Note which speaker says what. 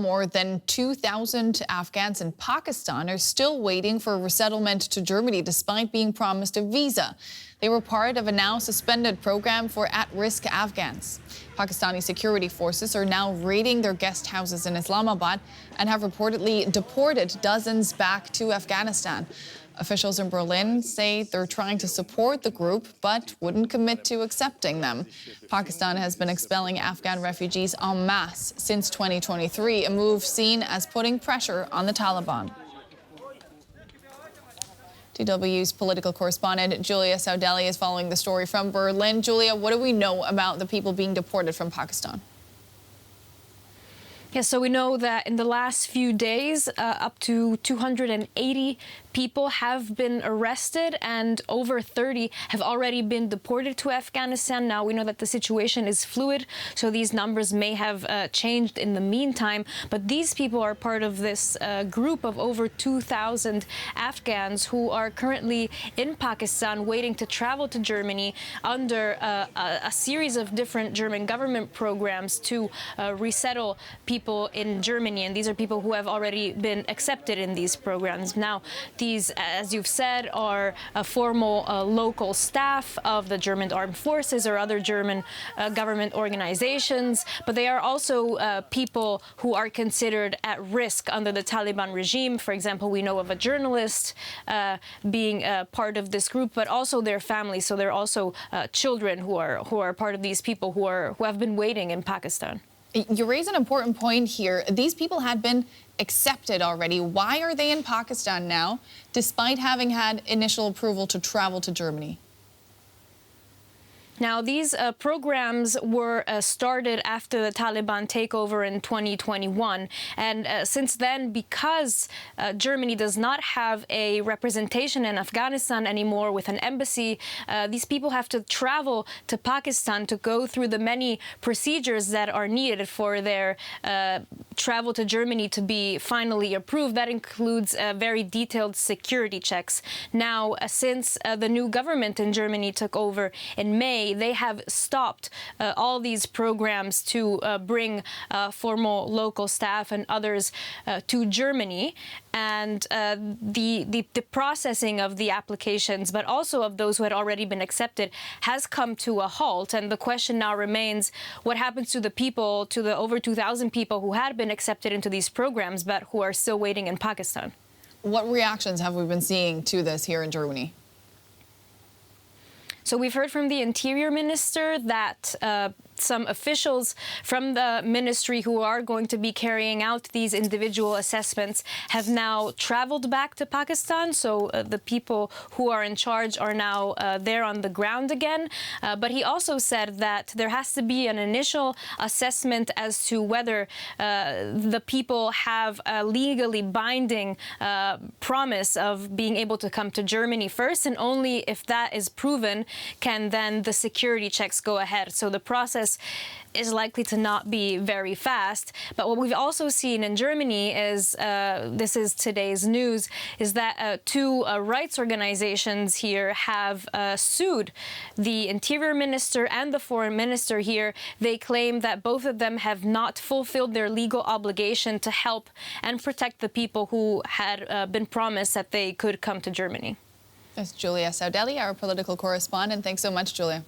Speaker 1: more than 2,000 Afghans in Pakistan are still waiting for resettlement to Germany despite being promised a visa. They were part of a now suspended program for at-risk Afghans. Pakistani security forces are now raiding their guest houses in Islamabad and have reportedly deported dozens back to Afghanistan. Officials in Berlin say they're trying to support the group but wouldn't commit to accepting them. Pakistan has been expelling Afghan refugees en masse since 2023, a move seen as putting pressure on the Taliban. DW's political correspondent Julia Saudeli is following the story from Berlin. Julia, what do we know about the people being deported from Pakistan?
Speaker 2: Yes, so we know that in the last few days, up to 280 people have been arrested and over 30 have already been deported to Afghanistan. Now, we know that the situation is fluid, so these numbers may have changed in the meantime. But these people are part of this group of over 2,000 Afghans who are currently in Pakistan waiting to travel to Germany under a series of different German government programs to resettle people in Germany, and these are people who have already been accepted in these programs. Now, these, as you've said, are formal local staff of the German armed forces or other German government organizations, but they are also people who are considered at risk under the Taliban regime. For example, we know of a journalist being part of this group, but also their families. So there are also children who are part of these people who have been waiting in Pakistan.
Speaker 1: You raise an important point here. These people had been accepted already. Why are they in Pakistan now, despite having had initial approval to travel to Germany?
Speaker 2: Now, these programs were started after the Taliban takeover in 2021. And since then, because Germany does not have a representation in Afghanistan anymore with an embassy, these people have to travel to Pakistan to go through the many procedures that are needed for their travel to Germany to be finally approved. That includes very detailed security checks. Now, since the new government in Germany took over in May, they have stopped all these programs to bring formal local staff and others to Germany. And the processing of the applications, but also of those who had already been accepted, has come to a halt. And the question now remains, what happens to the people, to the over 2,000 people who had been accepted into these programs, but who are still waiting in Pakistan?
Speaker 1: What reactions have we been seeing to this here in Germany?
Speaker 2: So we've heard from the Interior Minister that some officials from the ministry who are going to be carrying out these individual assessments have now traveled back to Pakistan. So the people who are in charge are now there on the ground again. But he also said that there has to be an initial assessment as to whether the people have a legally binding promise of being able to come to Germany first, and only if that is proven can then the security checks go ahead. So the process is likely to not be very fast. But what we've also seen in Germany is, this is today's news, is that two rights organizations here have sued the Interior Minister and the Foreign Minister here. They claim that both of them have not fulfilled their legal obligation to help and protect the people who had been promised that they could come to Germany.
Speaker 1: That's Julia Saudeli, our political correspondent. Thanks so much, Julia.